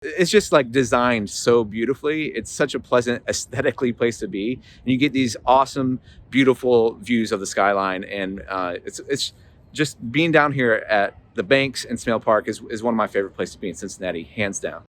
It's just like designed so beautifully. It's such a pleasant aesthetically place to be. And you get these awesome, beautiful views of the skyline. And it's just being down here at the Banks and Smale Park is one of my favorite places to be in Cincinnati, hands down.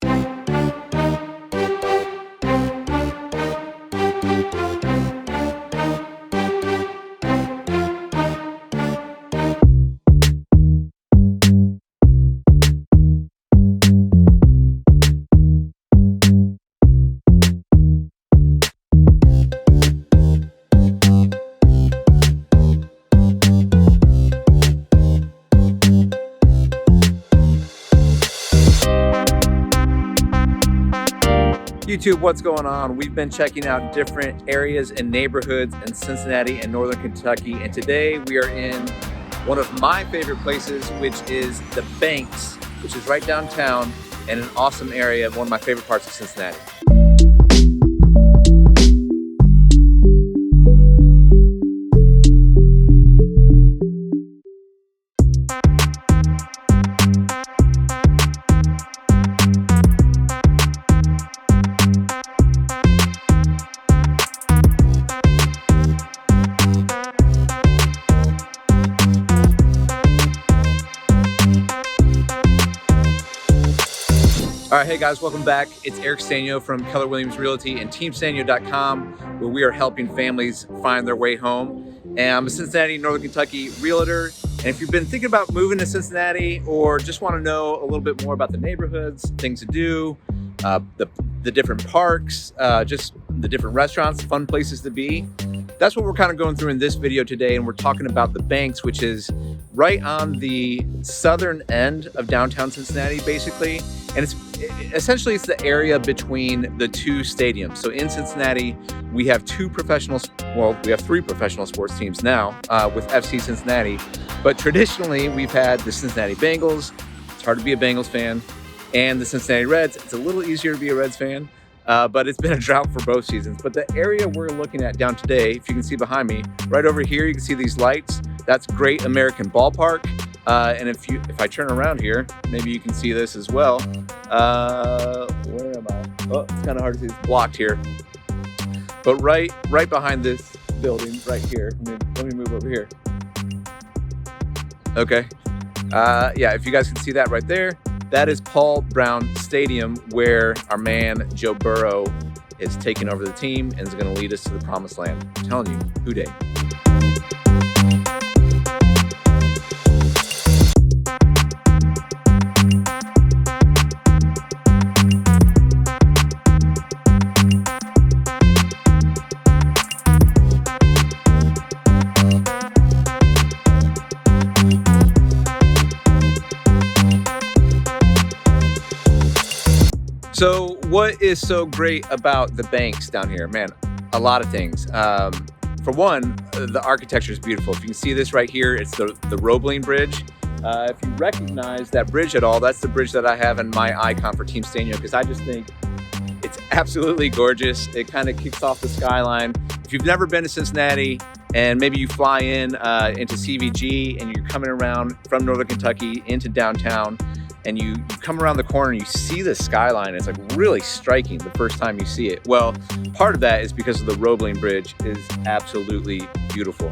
YouTube, what's going on? We've been checking out different areas and neighborhoods in Cincinnati and Northern Kentucky, and today we are in one of my favorite places, which is the Banks, which is right downtown and an awesome area, one of my favorite parts of Cincinnati. All right, hey guys, welcome back. It's Eric Sztanyo from Keller Williams Realty and Team Sztanyo.com, where we are helping families find their way home. And I'm a Cincinnati, Northern Kentucky realtor. And if you've been thinking about moving to Cincinnati or just want to know a little bit more about the neighborhoods, things to do, the different parks, just the different restaurants, fun places to be, that's what we're kind of going through in this video today. And we're talking about the Banks, which is right on the southern end of downtown Cincinnati, basically. And it's essentially the area between the two stadiums. So in Cincinnati, we have three professional sports teams now with FC Cincinnati. But traditionally, we've had the Cincinnati Bengals. It's hard to be a Bengals fan. And the Cincinnati Reds. It's a little easier to be a Reds fan. But it's been a drought for both seasons. But the area we're looking at down today, if you can see behind me, right over here, you can see these lights. That's Great American Ballpark. And if I turn around here, maybe you can see this as well. Where am I? Oh, it's kind of hard to see. It's blocked here. But right behind this building, right here. Let me move over here. Okay. Yeah, if you guys can see that right there, that is Paul Brown Stadium, where our man Joe Burrow is taking over the team and is going to lead us to the promised land. I'm telling you, who dey? So what is so great about the Banks down here? Man, a lot of things. For one, the architecture is beautiful. If you can see this right here, it's the Roebling Bridge. If you recognize that bridge at all, that's the bridge that I have in my icon for Team Sztanyo, because I just think it's absolutely gorgeous. It kind of kicks off the skyline. If you've never been to Cincinnati and maybe you fly in into CVG and you're coming around from Northern Kentucky into downtown, and you come around the corner and you see the skyline, it's like really striking the first time you see it. Well, part of that is because of the Roebling Bridge is absolutely beautiful.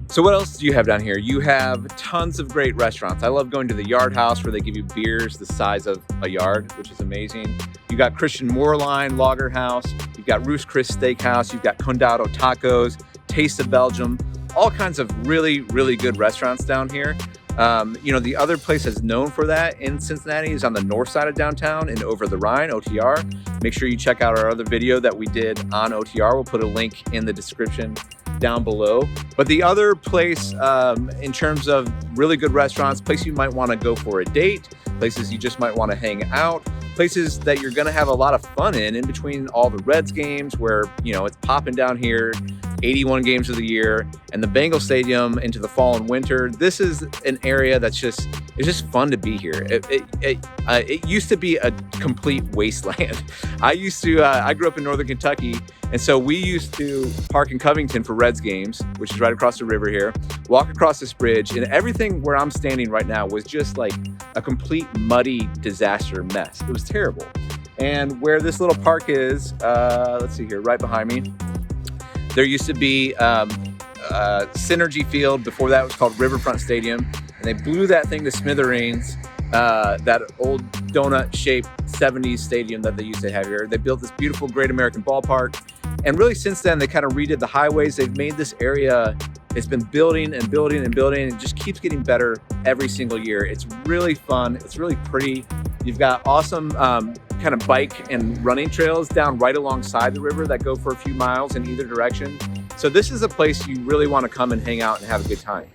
So what else do you have down here? You have tons of great restaurants. I love going to the Yard House, where they give you beers the size of a yard, which is amazing. You got Christian Moorline Lager House. You've got Ruth's Chris Steakhouse. You've got Condado Tacos, Taste of Belgium, all kinds of really, really good restaurants down here. You know, the other place that's known for that in Cincinnati is on the north side of downtown and Over the Rhine, OTR. Make sure you check out our other video that we did on OTR. We'll put a link in the description down below. But the other place in terms of really good restaurants, places you might want to go for a date, places you just might want to hang out, places that you're going to have a lot of fun in between all the Reds games, where, you know, it's popping down here 81 games of the year, and the Bengal Stadium into the fall and winter. This is an area that's it's just fun to be here. It used to be a complete wasteland. I grew up in Northern Kentucky, and so we used to park in Covington for Reds games, which is right across the river here, walk across this bridge, and everything where I'm standing right now was just like a complete muddy disaster mess. It was terrible. And where this little park is, let's see here, right behind me, there used to be Synergy Field. Before that, it was called Riverfront Stadium. And they blew that thing to smithereens, that old donut-shaped 70s stadium that they used to have here. They built this beautiful Great American Ballpark. And really since then, they kind of redid the highways. They've made this area, it's been building and building and building, and it just keeps getting better every single year. It's really fun. It's really pretty. You've got awesome kind of bike and running trails down right alongside the river that go for a few miles in either direction. So this is a place you really want to come and hang out and have a good time.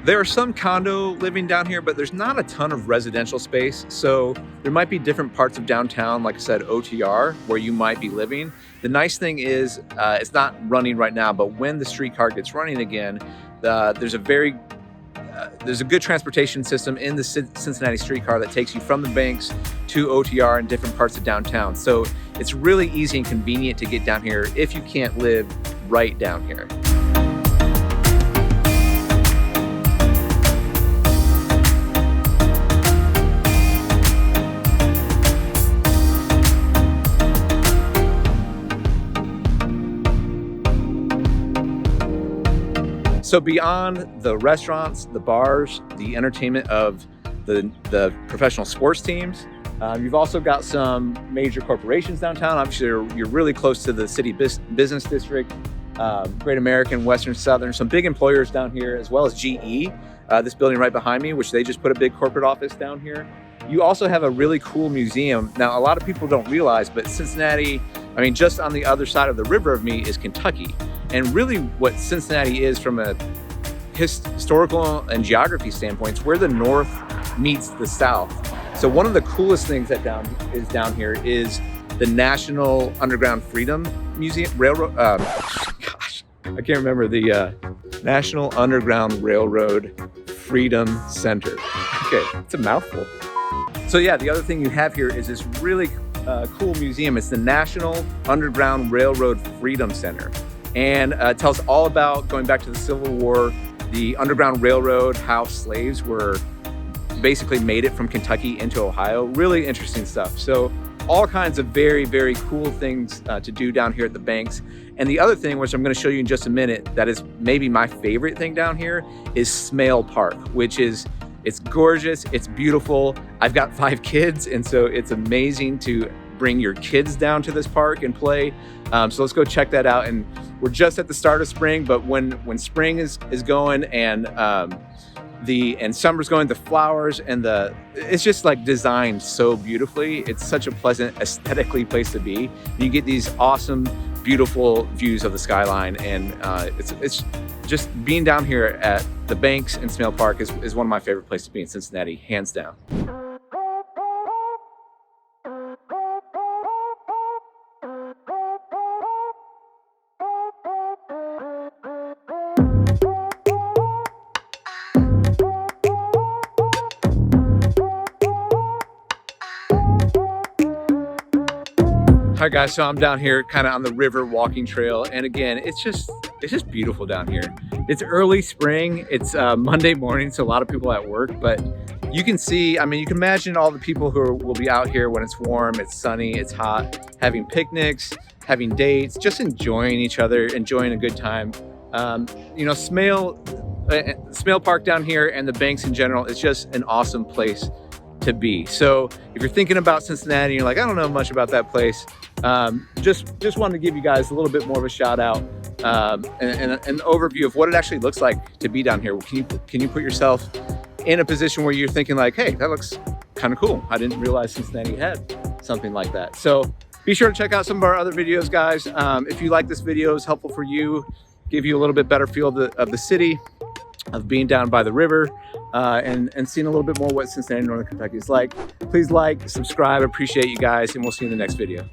There are some condo living down here, but there's not a ton of residential space. So there might be different parts of downtown, like I said, OTR, where you might be living. The nice thing is it's not running right now, but when the streetcar gets running again, there's a good transportation system in the Cincinnati streetcar that takes you from the banks to OTR and different parts of downtown. So it's really easy and convenient to get down here if you can't live right down here. So beyond the restaurants, the bars, the entertainment of the professional sports teams, you've also got some major corporations downtown. Obviously, you're really close to the city business district, Great American, Western Southern, some big employers down here, as well as GE, this building right behind me, which they just put a big corporate office down here. You also have a really cool museum. Now, a lot of people don't realize, but Cincinnati, I mean, just on the other side of the river of me is Kentucky. And really what Cincinnati is from a historical and geography standpoint, it's where the North meets the South. So one of the coolest things that is down here is the National Underground Freedom Museum, Railroad, gosh, I can't remember, the National Underground Railroad Freedom Center. Okay, it's a mouthful. So yeah, the other thing you have here is this really cool museum. It's the National Underground Railroad Freedom Center. And it tells all about going back to the Civil War, the Underground Railroad, how slaves were basically made it from Kentucky into Ohio. Really interesting stuff. So all kinds of very, very cool things to do down here at the banks. And the other thing, which I'm going to show you in just a minute, that is maybe my favorite thing down here, is Smale Park, which is, it's gorgeous, it's beautiful. I've got 5 kids, and so it's amazing to bring your kids down to this park and play. So let's go check that out. And we're just at the start of spring, but when spring is going and summer's going, the flowers and it's just like designed so beautifully. It's such a pleasant, aesthetically place to be. You get these awesome, beautiful views of the skyline, and it's just being down here at the banks and Smale Park is one of my favorite places to be in Cincinnati, hands down. All right, guys, so I'm down here kind of on the river walking trail. And again, it's just beautiful down here. It's early spring. It's Monday morning, so a lot of people at work, but you can see, I mean, you can imagine all the people who will be out here when it's warm, it's sunny, it's hot, having picnics, having dates, just enjoying each other, enjoying a good time. You know, Smale Park down here and the banks in general is just an awesome place to be. So if you're thinking about Cincinnati, you're like, I don't know much about that place. Just wanted to give you guys a little bit more of a shout out and an overview of what it actually looks like to be down here. Can you put yourself in a position where you're thinking like, hey, that looks kind of cool. I didn't realize Cincinnati had something like that. So Be sure to check out some of our other videos, guys. If you like this video, it's helpful for you, give you a little bit better feel of the city, of being down by the river, and seeing a little bit more what Cincinnati, Northern Kentucky is like. Please like, subscribe, appreciate you guys, and we'll see you in the next video.